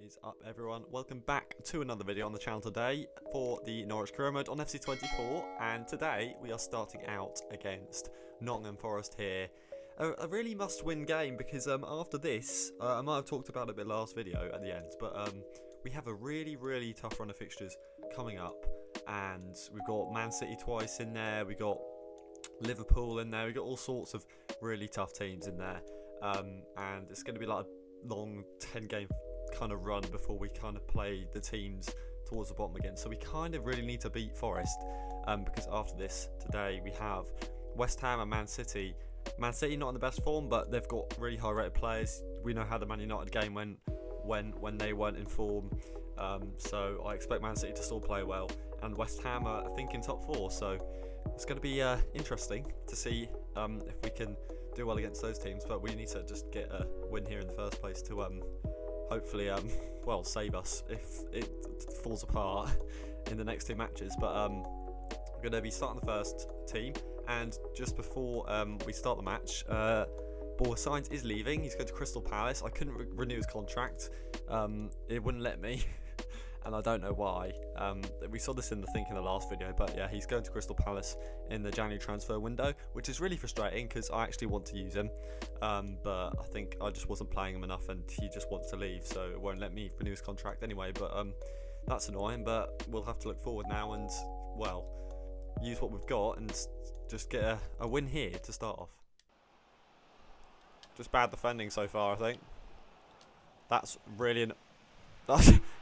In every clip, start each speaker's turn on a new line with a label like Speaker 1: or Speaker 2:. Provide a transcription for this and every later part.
Speaker 1: Is up, everyone? Welcome back to another video on the channel today for the Norwich career mode on FC24, and today we are starting out against Nottingham Forest here. A really must-win game because after this, I might have talked about it a bit last video at the end, but we have a really tough run of fixtures coming up, and we've got Man City twice in there, we got Liverpool in there, we got all sorts of really tough teams in there, and it's going to be like a long 10-game kind of run before we kind of play the teams towards the bottom again. So we kind of really need to beat Forest, because after this today we have West Ham and Man City. Man City not in the best form, but they've got really high rated players. We know how the Man United game went when they weren't in form, so I expect Man City to still play well, and West Ham are I think in top 4, so it's going to be interesting to see if we can do well against those teams. But we need to just get a win here in the first place to hopefully well, save us if it falls apart in the next 2 matches. But we're going to be starting the first team, and just before we start the match, Signs is leaving. He's going to Crystal Palace. I couldn't renew his contract, it wouldn't let me and I don't know why. We saw this in the last video, but yeah, he's going to Crystal Palace in the January transfer window, which is really frustrating because I actually want to use him, but I think I just wasn't playing him enough and he just wants to leave, so it won't let me renew his contract anyway. But that's annoying, but we'll have to look forward now and, well, use what we've got and just get a win here to start off. Just bad defending so far, I think. That's really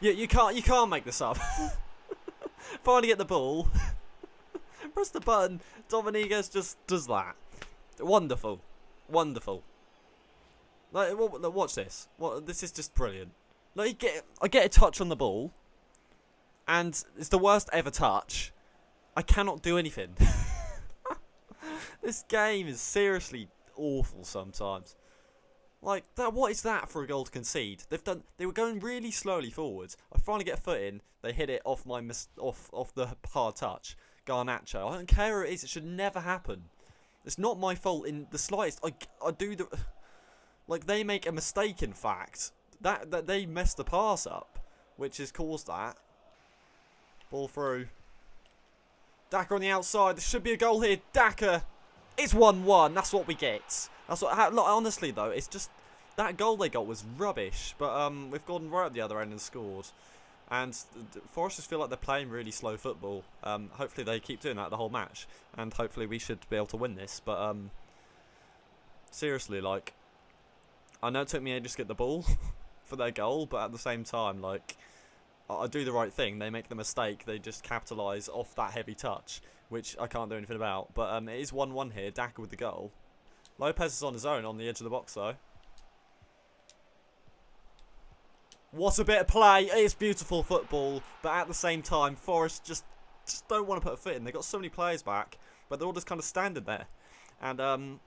Speaker 1: you can't make this up. Finally get the ball. Press the button. Dominguez just does that. Wonderful. Like, watch this. This is just brilliant. Like, I get a touch on the ball, and it's the worst ever touch. I cannot do anything. This game is seriously awful sometimes. Like, what is that for a goal to concede? They were going really slowly forwards. I finally get a foot in. They hit it off off the hard touch. Garnacho. I don't care who it is. It should never happen. It's not my fault in the slightest. I do the, like, they make a mistake. In fact, that they messed the pass up, which has caused that. Ball through. Daka on the outside. There should be a goal here. Daka. It's 1-1. That's what we get. That's what. Look, honestly though, it's just that goal they got was rubbish. But we've gone right at the other end and scored. And Forest just feel like they're playing really slow football. Hopefully they keep doing that the whole match, and hopefully we should be able to win this. But seriously, like, I know it took me ages to get the ball for their goal, but at the same time, like, I do the right thing. They make the mistake. They just capitalise off that heavy touch, which I can't do anything about. But it is 1-1 here. Daka with the goal. Lopez is on his own on the edge of the box, though. What a bit of play. It's beautiful football, but at the same time, Forest just don't want to put a foot in. They've got so many players back, but they're all just kind of standing there. And,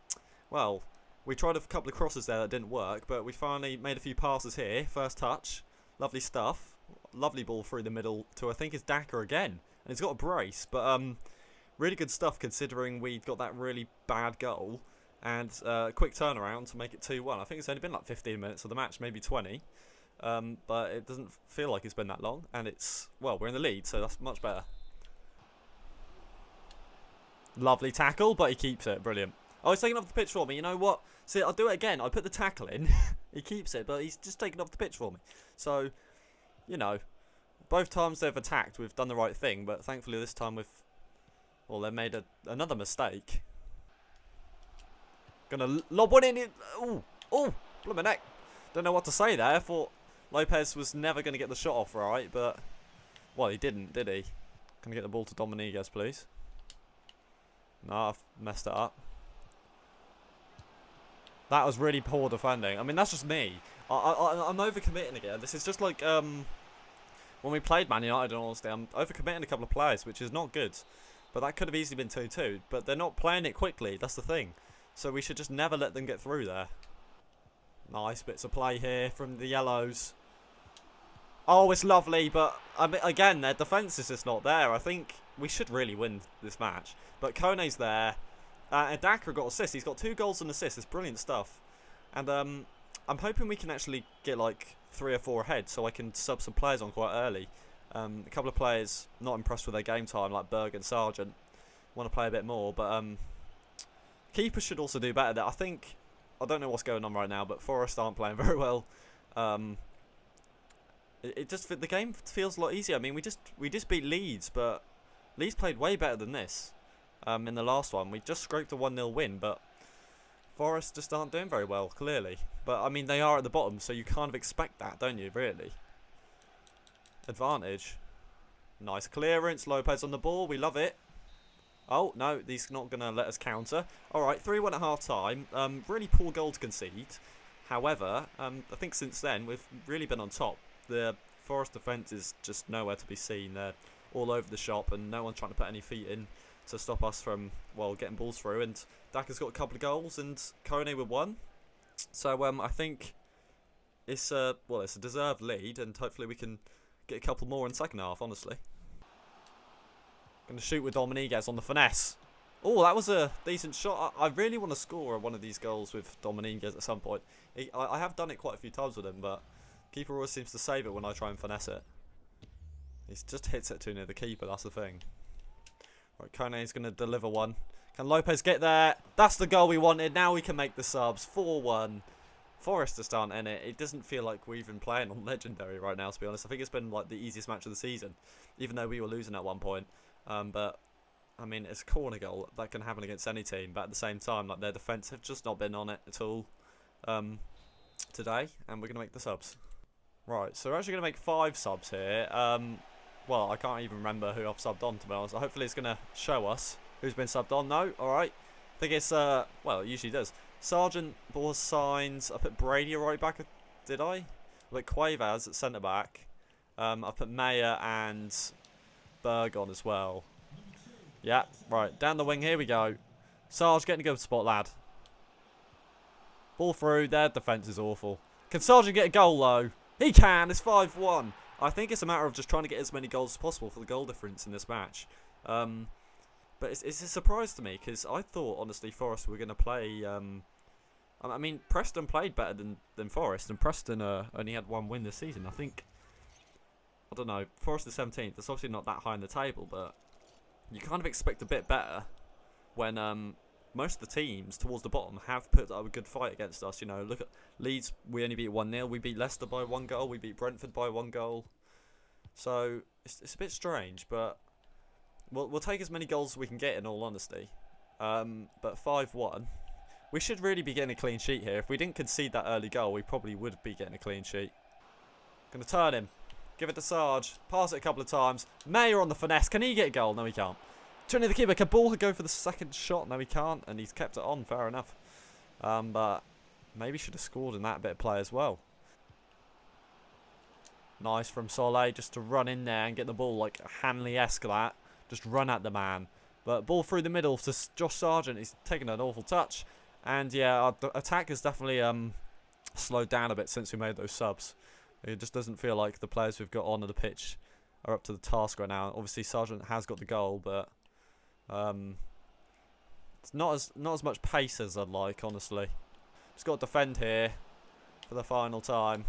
Speaker 1: well, we tried a couple of crosses there that didn't work, but we finally made a few passes here. First touch. Lovely stuff. Lovely ball through the middle to, I think, it's Daka again. And he's got a brace, but really good stuff considering we got that really bad goal. And quick turnaround to make it 2-1. I think it's only been like 15 minutes of the match, maybe 20. But it doesn't feel like it's been that long. And it's, well, we're in the lead, so that's much better. Lovely tackle, but he keeps it. Brilliant. Oh, he's taking off the pitch for me. You know what? See, I'll do it again. I put the tackle in. He keeps it, but he's just taken off the pitch for me. So, you know, both times they've attacked, we've done the right thing. But thankfully this time well, they made another mistake. Gonna lob one in. Oh, blooming neck. Don't know what to say there. I thought Lopez was never going to get the shot off right, but, well, he didn't, did he? Can I get the ball to Dominguez, please? No, I've messed it up. That was really poor defending. I mean, that's just me. I'm overcommitting again. This is just like when we played Man United, in honesty, I'm overcommitting a couple of players, which is not good. But that could have easily been 2-2. But they're not playing it quickly. That's the thing. So we should just never let them get through there. Nice bits of play here from the Yellows. Oh, it's lovely, but I mean, again, their defence is just not there. I think we should really win this match. But Kone's there. And Daka got assists. He's got 2 goals and assists. It's brilliant stuff. And I'm hoping we can actually get, like, 3 or 4 ahead, so I can sub some players on quite early. A couple of players not impressed with their game time, like Berg and Sargent, want to play a bit more, but keepers should also do better. I don't know what's going on right now, but Forest aren't playing very well. The game feels a lot easier. I mean, we just beat Leeds, but Leeds played way better than this. In the last one, we just scraped a 1-0 win, but Forest just aren't doing very well, clearly. But I mean, they are at the bottom, so you kind of expect that, don't you? Really. Advantage. Nice clearance. Lopez on the ball. We love it. Oh, no, he's not going to let us counter. All right, 3-1 at half-time. Really poor goal to concede. However, I think since then, we've really been on top. The Forest defence is just nowhere to be seen. They're all over the shop, and no one's trying to put any feet in to stop us from, well, getting balls through. And Daka's got a couple of goals, and Kone with one. So I think it's a deserved lead, and hopefully we can get a couple more in the second half, honestly. Going to shoot with Dominguez on the finesse. Oh, that was a decent shot. I really want to score one of these goals with Dominguez at some point. I have done it quite a few times with him, but keeper always seems to save it when I try and finesse it. He just hits it too near the keeper, that's the thing. Right, Kone's going to deliver one. Can Lopez get there? That's the goal we wanted. Now we can make the subs. 4-1. Forest just aren't in it. It doesn't feel like we're even playing on Legendary right now, to be honest. I think it's been like the easiest match of the season, even though we were losing at one point. But I mean, it's a corner goal. That can happen against any team. But at the same time, like, their defence have just not been on it at all today. And we're going to make the subs. Right, so we're actually going to make 5 subs here. Well, I can't even remember who I've subbed on, to be honest. Hopefully it's going to show us who's been subbed on. No? Alright. I think it's, well, it usually does. Sargent, ball signs. I put Brady right back, did I? I put Cuevas at centre-back. I put Mayer and Berg on as well. Yeah, right. Down the wing, here we go. Sarge getting a good spot, lad. Ball through. Their defence is awful. Can Sargent get a goal, though? He can. It's 5-1. I think it's a matter of just trying to get as many goals as possible for the goal difference in this match. But it's a surprise to me, because I thought, honestly, Forest were going to play... I mean, Preston played better than Forest, and Preston only had 1 win this season. I think... I don't know. Forest is 17th. That's obviously not that high in the table, but you kind of expect a bit better when most of the teams towards the bottom have put up a good fight against us. You know, look at Leeds. We only beat 1-0. We beat Leicester by 1 goal. We beat Brentford by 1 goal. So it's a bit strange, but we'll take as many goals as we can get, in all honesty. But 5-1. We should really be getting a clean sheet here. If we didn't concede that early goal, we probably would be getting a clean sheet. Going to turn him. Give it to Sarge. Pass it a couple of times. Mayer on the finesse. Can he get a goal? No, he can't. Turn to the keeper. Can Ball go for the second shot? No, he can't. And he's kept it on. Fair enough. But maybe should have scored in that bit of play as well. Nice from Soleil just to run in there and get the ball like Hanley-esque that. Just run at the man. But ball through the middle to Josh Sargent. He's taken an awful touch. And yeah, our attack has definitely slowed down a bit since we made those subs. It just doesn't feel like the players we've got on the pitch are up to the task right now. Obviously, Sargent has got the goal, but it's not as much pace as I'd like, honestly. Just got to defend here for the final time.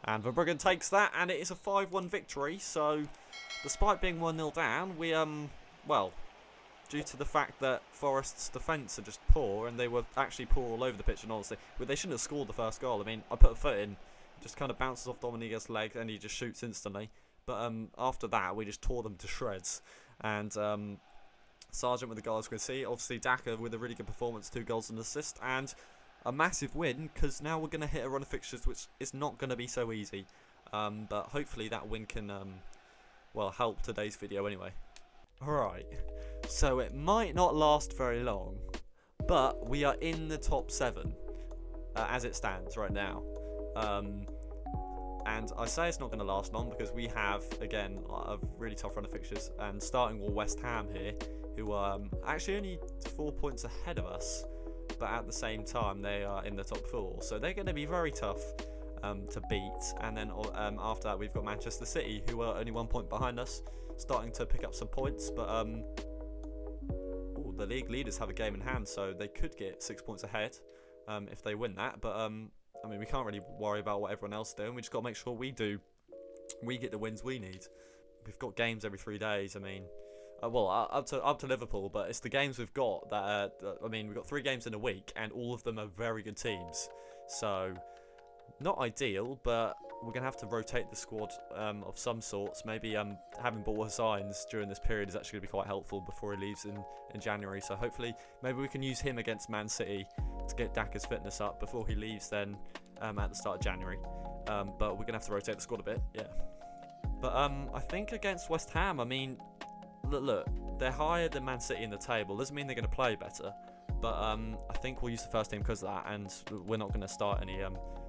Speaker 1: And Verbruggen takes that, and it is a 5-1 victory. So, despite being 1-0 down, we, well, due to the fact that Forest's defence are just poor, and they were actually poor all over the pitch, and honestly, but they shouldn't have scored the first goal. I mean, I put a foot in, just kind of bounces off Dominguez's leg, and he just shoots instantly. But after that, we just tore them to shreds. And Sargent with the goal, as we can see. Obviously, Daka with a really good performance, 2 goals and an assist, and a massive win, because now we're going to hit a run of fixtures, which is not going to be so easy. But hopefully that win can, well, help today's video anyway. Alright, so it might not last very long, but we are in the top 7 as it stands right now. And I say it's not going to last long because we have, again, a really tough run of fixtures. And starting with West Ham here, who are actually only 4 points ahead of us, but at the same time they are in the top 4. So they're going to be very tough to beat. And then after that we've got Manchester City, who are only 1 point behind us, starting to pick up some points. But the league leaders have a game in hand, so they could get 6 points ahead if they win that. But I mean, we can't really worry about what everyone else is doing. We just got to make sure we get the wins we need. We've got games every 3 days. I mean, up to Liverpool, but it's the games we've got that. I mean, we've got 3 games in a week, and all of them are very good teams. So, not ideal, but we're gonna have to rotate the squad of some sorts. Maybe having Ball signs during this period is actually gonna be quite helpful before he leaves in January. So hopefully, maybe we can use him against Man City to get Daka's fitness up before he leaves. Then at the start of January. But we're gonna have to rotate the squad a bit, yeah. But I think against West Ham, I mean, look, they're higher than Man City in the table. Doesn't mean they're going to play better, but I think we'll use the first team because of that, and we're not going to start any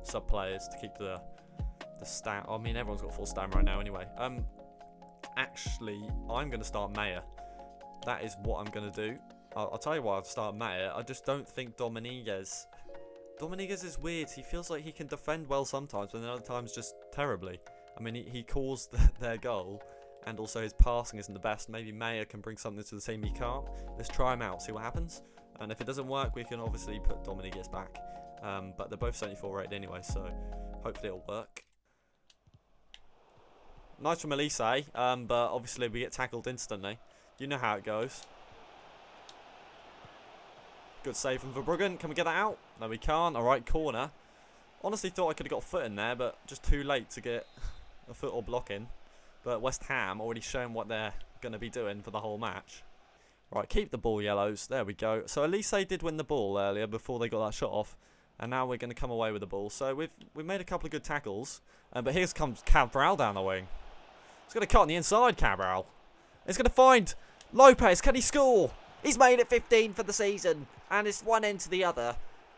Speaker 1: sub players to keep the stat. I mean, everyone's got full stamina right now anyway. Actually, I'm going to start Mayer. That is what I'm going to do. I'll tell you why I'll start Mayer. I just don't think Dominguez is weird. He feels like he can defend well sometimes, but then other times just terribly. I mean, he caused their goal, and also his passing isn't the best. Maybe Mayer can bring something to the team he can't. Let's try him out, see what happens. And if it doesn't work, we can obviously put Dominguez back. But they're both 74 rated anyway, so hopefully it'll work. Nice from Elise, but obviously we get tackled instantly. You know how it goes. Good save from Verbruggen. Can we get that out? No, we can't. Alright, corner. Honestly thought I could have got a foot in there, but just too late to get a foot or block in. But West Ham already shown what they're going to be doing for the whole match. Right, keep the ball, Yellows. There we go. So Elise did win the ball earlier before they got that shot off. And now we're going to come away with the ball. So we've made a couple of good tackles. But here comes Cabral down the wing. He's going to cut on the inside, Cabral. He's going to find Lopez. Can he score? He's made it 15 for the season. And it's one end to the other.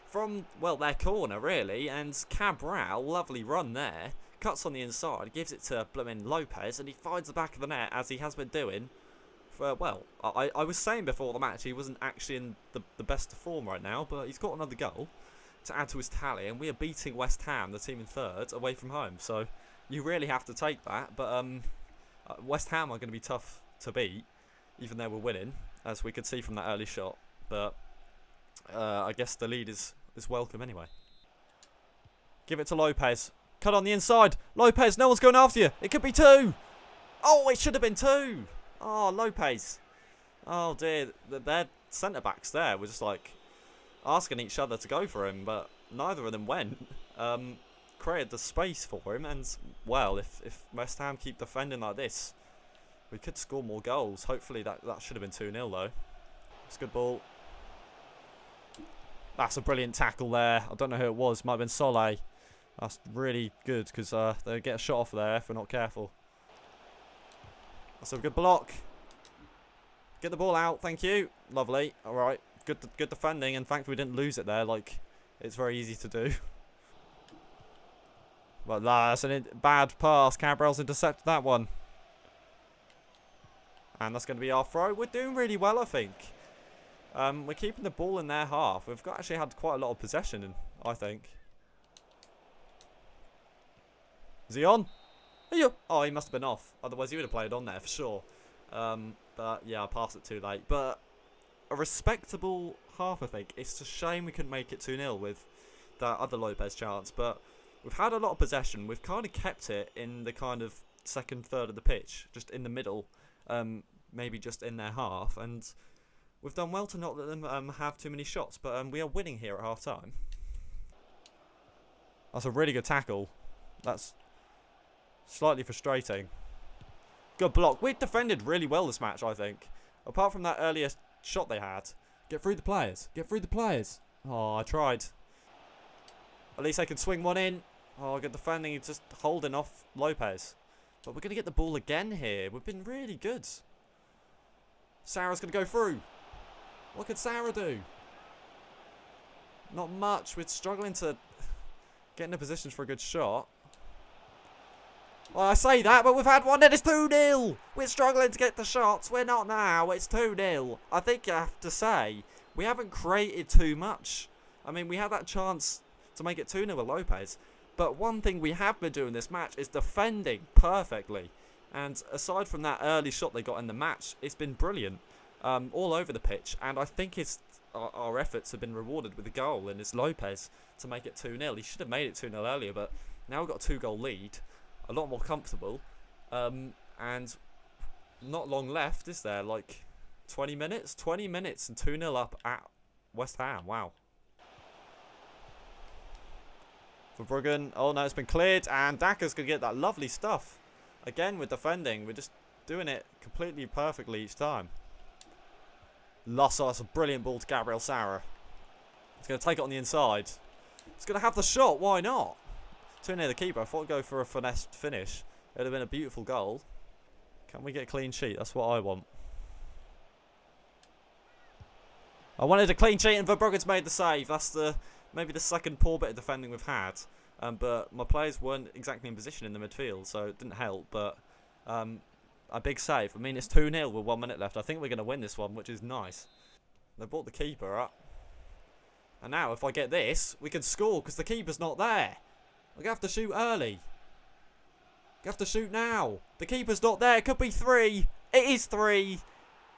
Speaker 1: From, well, their corner, really. And Cabral, lovely run there. Cuts on the inside, gives it to blooming Lopez, and he finds the back of the net, as he has been doing. Well, I was saying before the match he wasn't actually in the best of form right now, but he's got another goal to add to his tally, and we are beating West Ham, the team in third, away from home. So you really have to take that. But West Ham are going to be tough to beat, even though we're winning, as we could see from that early shot. But I guess the lead is welcome anyway. Give it to Lopez. Cut on the inside. Lopez, no one's going after you. It could be 2. Oh, it should have been 2. Oh, Lopez. Oh, dear. Their centre-backs there were just, like, asking each other to go for him, but neither of them went. Created the space for him, and, well, if West Ham keep defending like this, we could score more goals. Hopefully that should have been 2-0, though. It's a good ball. That's a brilliant tackle there. I don't know who it was. Might have been Solé. That's really good because they'll get a shot off there if we're not careful. That's a good block. Get the ball out, thank you. Lovely. Alright, good defending. In fact, we didn't lose it there. Like, it's very easy to do. But that's a bad pass. Cabral's intercepted that one. And that's going to be our throw. We're doing really well, I think. We're keeping the ball in their half. We've actually had quite a lot of possession, I think. Is he on? Oh, he must have been off. Otherwise, he would have played on there for sure. But yeah, I passed it too late. But a respectable half, I think. It's a shame we couldn't make it 2-0 with that other Lopez chance. But we've had a lot of possession. We've kind of kept it in the kind of second third of the pitch, just in the middle, maybe just in their half. And we've done well to not let them have too many shots. But we are winning here at half time. That's a really good tackle. That's slightly frustrating. Good block. We've defended really well this match, I think. Apart from that earlier shot they had. Get through the players. Get through the players. Oh, I tried. At least I can swing one in. Oh, good defending. He's just holding off Lopez. But we're going to get the ball again here. We've been really good. Sarah's going to go through. What could Sarah do? Not much. We're struggling to get in a position for a good shot. Well, I say that, but we've had one and it's 2-0. We're struggling to get the shots. We're not now. It's 2-0. I think you have to say, we haven't created too much. I mean, we had that chance to make it 2-0 with Lopez. But one thing we have been doing this match is defending perfectly. And aside from that early shot they got in the match, it's been brilliant. All over the pitch. And I think it's our efforts have been rewarded with a goal, and it's Lopez to make it 2-0. He should have made it 2-0 earlier, but now we've got a 2-goal lead, a lot more comfortable, and not long left, is there? Like 20 minutes? 20 minutes and 2-0 up at West Ham. Wow. Verbruggen. Oh no, it's been cleared, and Daka's going to get that lovely stuff. Again with defending, we're just doing it completely perfectly each time. Lassos, a brilliant ball to Gabriel Sara. He's going to take it on the inside. He's going to have the shot, why not? Too near the keeper. I thought I'd go for a finesse finish. It would have been a beautiful goal. Can we get a clean sheet? That's what I want. I wanted a clean sheet, and Verbruggen's made the save. That's maybe the second poor bit of defending we've had. But my players weren't exactly in position in the midfield, so it didn't help. But a big save. I mean, it's 2-0 with 1 minute left. I think we're going to win this one, which is nice. They brought the keeper up. And now, if I get this, we can score because the keeper's not there. We're going to have to shoot early. We have to shoot now. The keeper's not there. It could be 3. It is 3.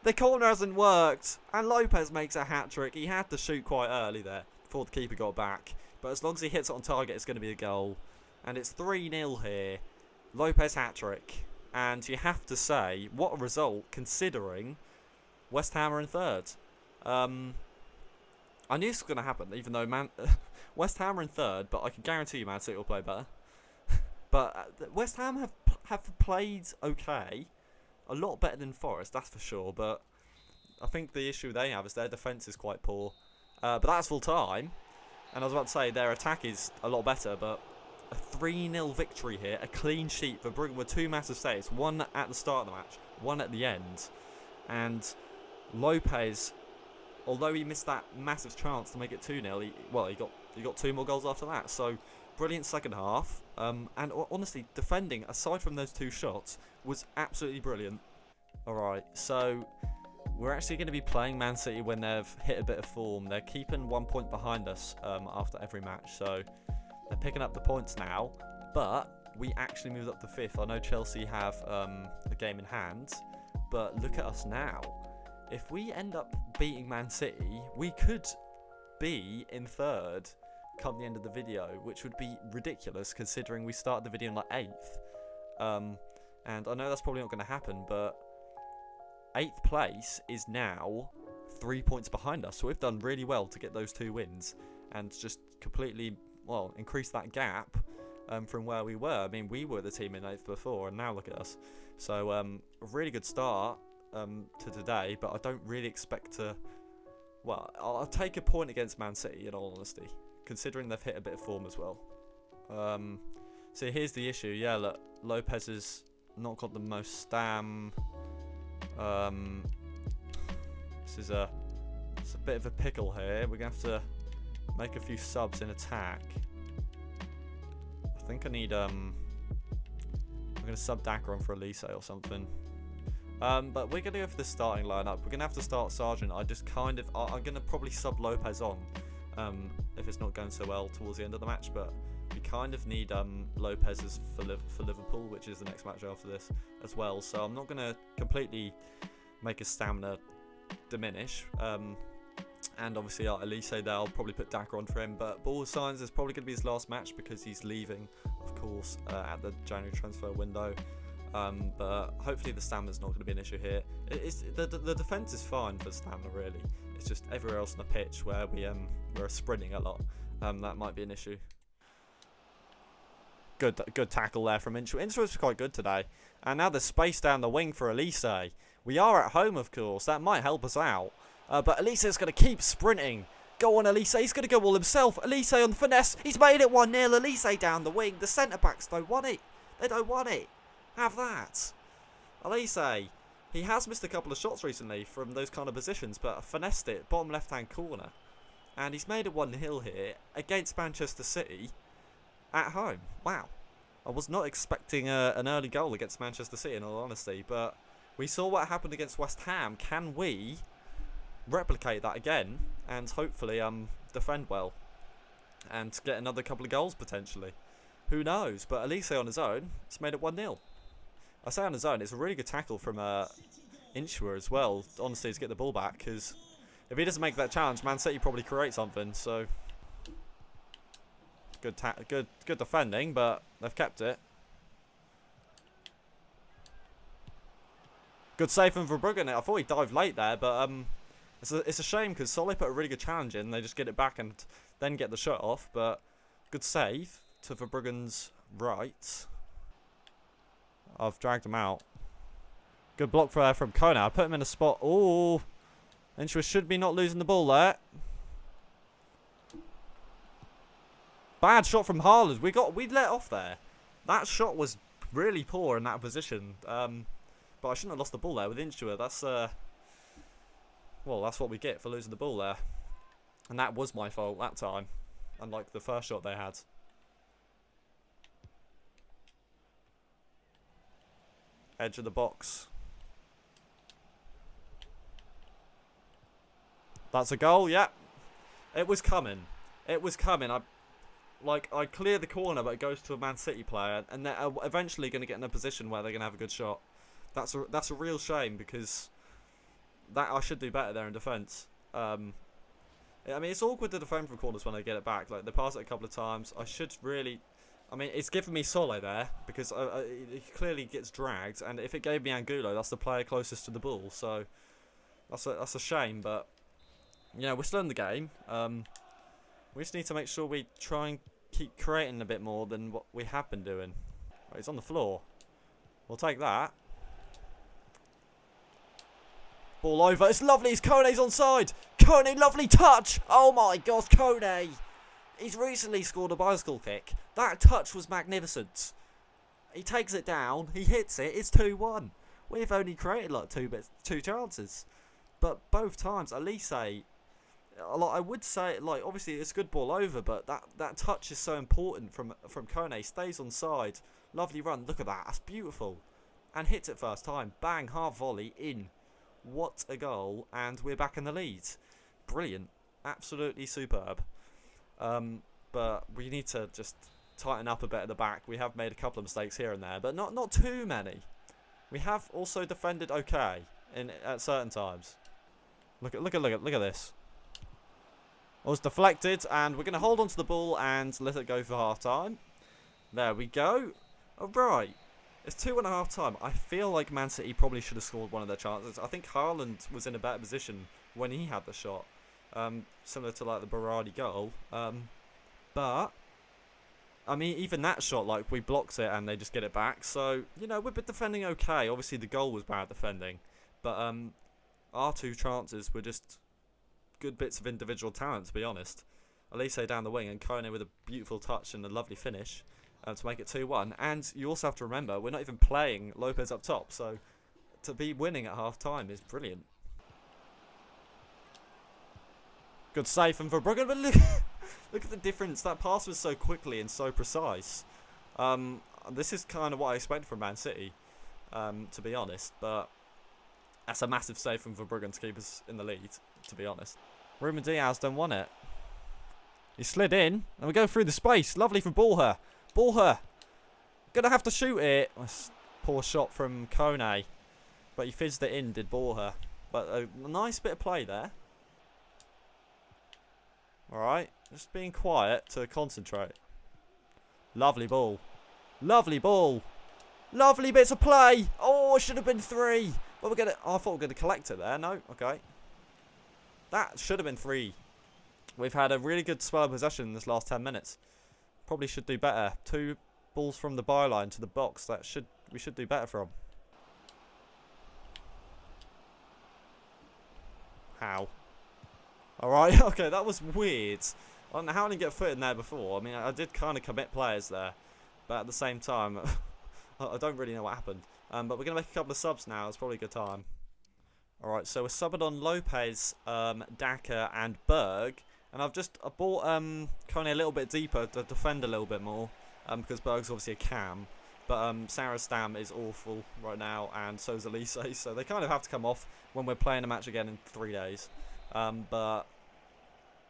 Speaker 1: The corner hasn't worked. And Lopez makes a hat-trick. He had to shoot quite early there before the keeper got back. But as long as he hits it on target, it's going to be a goal. And it's 3-0 here. Lopez hat-trick. And you have to say, what a result considering West Ham are in third. I knew this was going to happen, even though West Ham are in third, but I can guarantee you Man City will play better. But West Ham have played okay. A lot better than Forest, that's for sure. But I think the issue they have is their defence is quite poor. But that's full time. And I was about to say their attack is a lot better, but a 3-0 victory here, a clean sheet for Verbruggen with 2 massive saves, one at the start of the match, one at the end. And Lopez, although he missed that massive chance to make it 2-0, he got 2 more goals after that. So brilliant second half. And honestly, defending aside from those 2 shots was absolutely brilliant. Alright, so we're actually going to be playing Man City when they've hit a bit of form. They're keeping 1 point behind us after every match, so they're picking up the points now, but we actually moved up to 5th. I know Chelsea have a game in hand, but look at us now. If we end up beating Man City, we could be in 3rd come the end of the video, which would be ridiculous considering we started the video in like 8th. And I know that's probably not going to happen, but 8th place is now 3 points behind us. So we've done really well to get those 2 wins and just completely, well, increase that gap from where we were. I mean, we were the team in 8th before, and now look at us. So a really good start to today, but I don't really expect to. Well, I'll take a point against Man City in all honesty, considering they've hit a bit of form as well. So here's the issue. Yeah, look, Lopez has not got the most stam. It's a bit of a pickle here. We're gonna have to make a few subs in attack. I think I need I'm gonna sub Daka on for Elise or something. But we're gonna go for the starting lineup. We're gonna have to start Sargent. I'm gonna probably sub Lopez on if it's not going so well towards the end of the match. But we kind of need Lopez for Liverpool, which is the next match after this as well. So I'm not gonna completely make his stamina diminish. And obviously Elise there, I'll probably put Daka on for him. But Ball Signs is probably going to be his last match because he's leaving, of course, at the January transfer window. But hopefully the stamina's not going to be an issue here. The defence is fine for stamina, really. It's just everywhere else on the pitch where we're sprinting a lot. That might be an issue. Good tackle there from Inchworth. Inchworth was quite good today. And now there's space down the wing for Elise. We are at home, of course. That might help us out. But Elise is going to keep sprinting. Go on, Elise. He's going to go all himself. Elise on the finesse. He's made it 1-0. Elise down the wing. The centre-backs don't want it. They don't want it. Have that. Elise, he has missed a couple of shots recently from those kind of positions, but finessed it. Bottom left-hand corner. And he's made it 1-0 here against Manchester City at home. Wow. I was not expecting an early goal against Manchester City, in all honesty. But we saw what happened against West Ham. Can we replicate that again and hopefully defend well and get another couple of goals potentially? Who knows? But Elise on his own, it's made it 1-0. I say on his own, it's a really good tackle from Inchworth as well, honestly, to get the ball back, because If he doesn't make that challenge, Man City probably create something. So good defending, but they've kept it. Good save from Verbruggen. I thought he dived late there, but it's a shame because Solly put a really good challenge in. They just get it back and then get the shot off. But good save to Verbruggen's right. I've dragged him out. Good block from Kona. I put him in a spot. Oh, Inchworth should be not losing the ball there. Bad shot from Haaland. We let off there. That shot was really poor in that position. But I shouldn't have lost the ball there with Inchworth. That's well, that's what we get for losing the ball there. And that was my fault that time, unlike the first shot they had. Edge of the box. That's a goal, yeah. It was coming. It was coming. I clear the corner, but it goes to a Man City player, and they're eventually going to get in a position where they're going to have a good shot. That's a real shame because I should do better there in defence. I mean, it's awkward to defend from corners when they get it back. Like, they pass it a couple of times. I should really... I mean, it's given me Sole there because it clearly gets dragged, and if it gave me Angulo, that's the player closest to the ball. So that's a shame, but you know, we're still in the game. We just need to make sure we try and keep creating a bit more than what we have been doing. Right, it's on the floor. We'll take that. Ball over. It's lovely. It's Kone's onside. Kone, lovely touch. Oh my gosh, Kone. He's recently scored a bicycle kick. That touch was magnificent. He takes it down. He hits it. It's 2-1. We've only created like two chances. But both times, Elise, I would say, like, obviously it's a good ball over, but that touch is so important from Kone. Stays on side. Lovely run. Look at that. That's beautiful. And hits it first time. Bang. Half volley. In. What a goal. And we're back in the lead. Brilliant. Absolutely superb. But we need to just tighten up a bit at the back. We have made a couple of mistakes here and there, but not too many. We have also defended okay at certain times. Look at this. It was deflected, and we're going to hold on to the ball and let it go for half time. There we go. Alright. It's 2 and a half time. I feel like Man City probably should have scored one of their chances. I think Haaland was in a better position when he had the shot. Similar to like the Berardi goal. But I mean, even that shot, like, we blocked it and they just get it back. So, you know, we've been defending okay. Obviously the goal was bad defending, but our two chances were just good bits of individual talent, to be honest. Elise down the wing and Kone with a beautiful touch and a lovely finish to make it 2-1. And you also have to remember, we're not even playing Lopez up top, so to be winning at half time is brilliant. Good save from Verbruggen, but look at the difference. That pass was so quickly and so precise. This is kind of what I expected from Man City, to be honest. But that's a massive save from Verbruggen to keep us in the lead, to be honest. Ruben Diaz don't want it. He slid in, and we go through the space. Lovely from Borja. Borja. Gonna have to shoot it. Poor shot from Kone. But he fizzed it in, did Borja. But a nice bit of play there. Alright, just being quiet to concentrate. Lovely ball. Lovely ball. Lovely bits of play. Oh, it should have been 3. But we're gonna. Oh, I thought we were going to collect it there. No, okay. That should have been 3. We've had a really good spell of possession in this last 10 minutes. Probably should do better. 2 balls from the byline to the box. We should do better from. How? Alright, okay, that was weird. I don't know how I didn't get a foot in there before. I mean, I did kind of commit players there. But at the same time, I don't really know what happened. But we're going to make a couple of subs now. It's probably a good time. Alright, so we're subbing on Lopez, Daka, and Berg. And I bought Kone a little bit deeper to defend a little bit more. Because Berg's obviously a cam. But Sarah's Stam is awful right now, and so is Elise. So they kind of have to come off when we're playing a match again in 3 days. But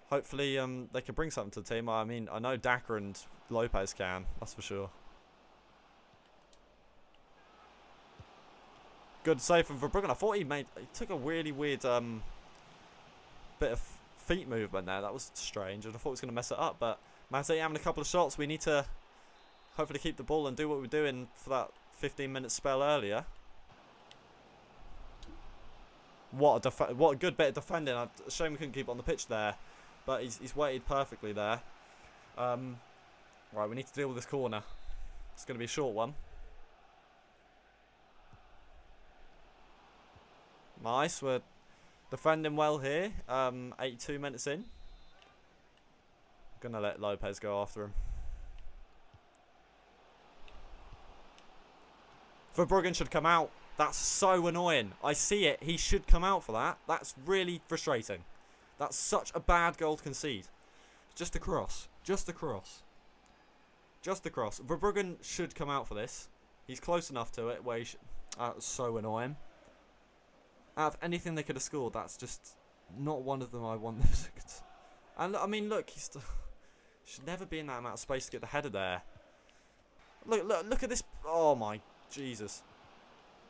Speaker 1: hopefully they can bring something to the team. I mean, I know Daka and Lopez can, that's for sure. Good save from Verbruggen. I thought he took a really weird bit of feet movement there. That was strange, and I thought it was going to mess it up. But Man City having a couple of shots. We need to hopefully keep the ball and do what we were doing for that 15-minute spell earlier. What a good bit of defending. Shame we couldn't keep it on the pitch there, but he's waited perfectly there. Right, we need to deal with this corner. It's going to be a short one. Nice, we're defending well here. 82 minutes in. Gonna let Lopez go after him. Verbruggen should come out. That's so annoying. I see it. He should come out for that. That's really frustrating. That's such a bad goal to concede. Just a cross. Just a cross. Just a cross. Verbruggen should come out for this. He's close enough to it where he should... That was so annoying. Out of anything they could have scored, that's just not one of them I want them to... And, I mean, look, he's still... should never be in that amount of space to get the header there. Look at this... Oh, my Jesus.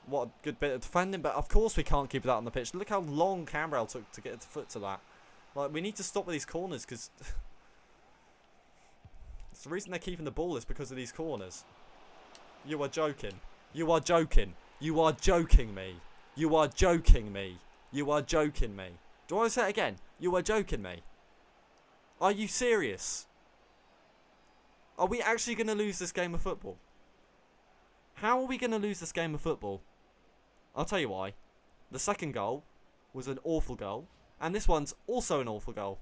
Speaker 1: What a good bit of defending, but of course we can't keep that on the pitch. Look how long Cambrell took to get his foot to that. Like, we need to stop with these corners, because... it's the reason they're keeping the ball is because of these corners. You are joking. You are joking. You are joking me. You are joking me. You are joking me. Do I want to say it again? You are joking me. Are you serious? Are we actually going to lose this game of football? How are we going to lose this game of football? I'll tell you why. The second goal was an awful goal. And this one's also an awful goal.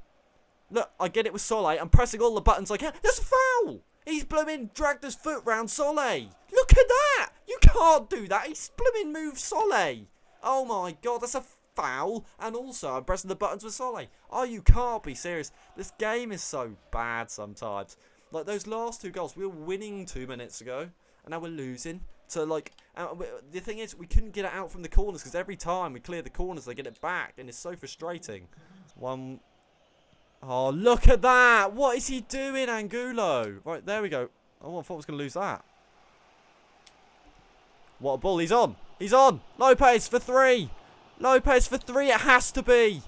Speaker 1: Look, I get it with Solé. I'm pressing all the buttons I can. There's a foul! He's blooming dragged his foot round Solé. Look at that! You can't do that. He's blooming moved Solé. Oh my god, that's a foul. And also, I'm pressing the buttons with Solé. Oh, you can't be serious. This game is so bad sometimes. Like, those last two goals, we were winning 2 minutes ago. And now we're losing. So, like, the thing is, we couldn't get it out from the corners. Because every time we clear the corners, they get it back. And it's so frustrating. One... Oh, look at that! What is he doing, Angulo? Right, there we go. Oh, I thought I was going to lose that. What a ball. He's on. He's on. Lopez for 3. Lopez for 3. It has to be.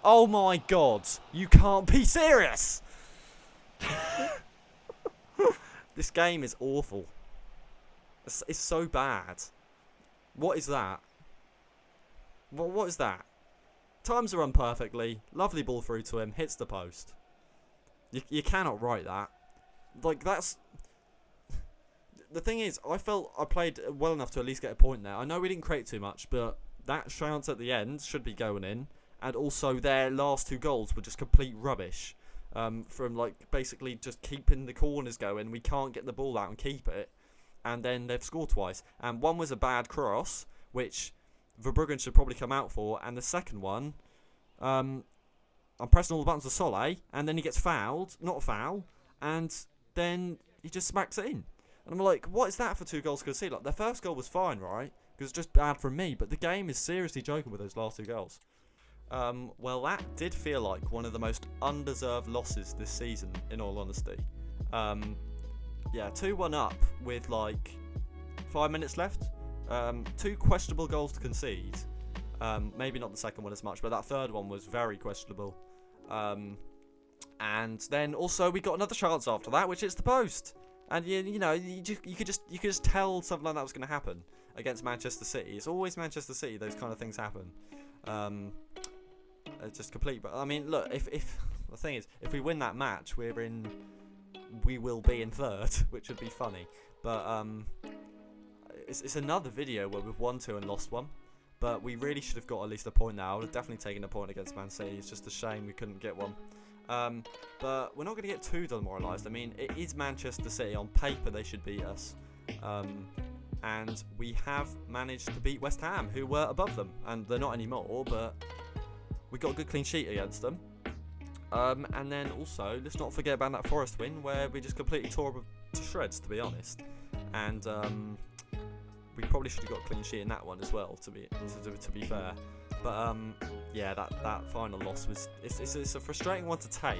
Speaker 1: Oh, my God. You can't be serious. This game is awful. It's so bad. What is that? What is that? Times are run perfectly. Lovely ball through to him. Hits the post. You cannot write that. Like, that's... The thing is, I felt I played well enough to at least get a point there. I know we didn't create too much, but that chance at the end should be going in. And also, their last 2 goals were just complete rubbish. From, like, basically just keeping the corners going. We can't get the ball out and keep it. And then they've scored twice. And one was a bad cross, which... Verbruggen should probably come out for, and the second one, I'm pressing all the buttons with Solé, and then he gets fouled, not a foul, and then he just smacks it in. And I'm like, what is that for 2 goals to concede? Like, their first goal was fine, right? Because it's just bad from me, but the game is seriously joking with those last 2 goals. Well, that did feel like one of the most undeserved losses this season, in all honesty. Yeah, 2-1 up with, like, 5 minutes left. 2 questionable goals to concede. Maybe not the second one as much, but that third one was very questionable. And then also we got another chance after that, which is the post. And you know, you could just tell something like that was going to happen against Manchester City. It's always Manchester City; those kind of things happen. It's just complete. But I mean, look, if the thing is, if we win that match, we will be in 3rd, which would be funny. But it's another video where we've won 2 and lost 1. But we really should have got at least a point now. I would have definitely taken a point against Man City. It's just a shame we couldn't get one. But we're not going to get too demoralised. I mean, it is Manchester City. On paper, they should beat us. And we have managed to beat West Ham, who were above them. And they're not anymore, but we got a good clean sheet against them. And then also, let's not forget about that Forest win, where we just completely tore them to shreds, to be honest. And... we probably should have got a clean sheet in that one as well, to be fair. But yeah, that final loss was it's a frustrating one to take.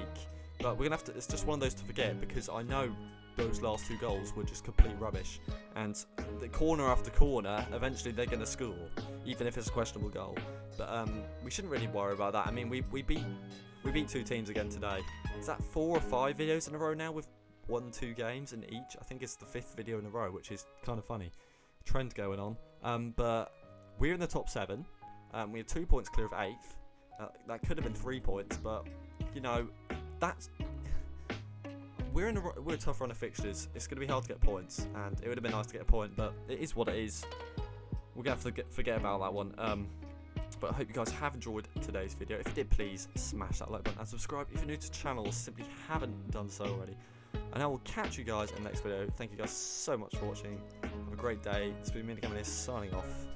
Speaker 1: But we're gonna have to. It's just one of those to forget, because I know those last 2 goals were just complete rubbish. And the corner after corner, eventually they're going to score, even if it's a questionable goal. But we shouldn't really worry about that. I mean, we beat 2 teams again today. Is that 4 or 5 videos in a row now with 1-2 games in each? I think it's the 5th video in a row, which is kind of funny. Trend going on. But we're in the top 7. We have 2 points clear of 8th. That could have been 3 points, but you know, that's we're a tough run of fixtures. It's going to be hard to get points, and it would have been nice to get a point, but it is what it is. We're going to have to forget about that one. But I hope you guys have enjoyed today's video. If you did, please smash that like button and subscribe if you're new to the channel or simply haven't done so already. And I will catch you guys in the next video. Thank you guys so much for watching. Have a great day. It's been Minikitman signing off.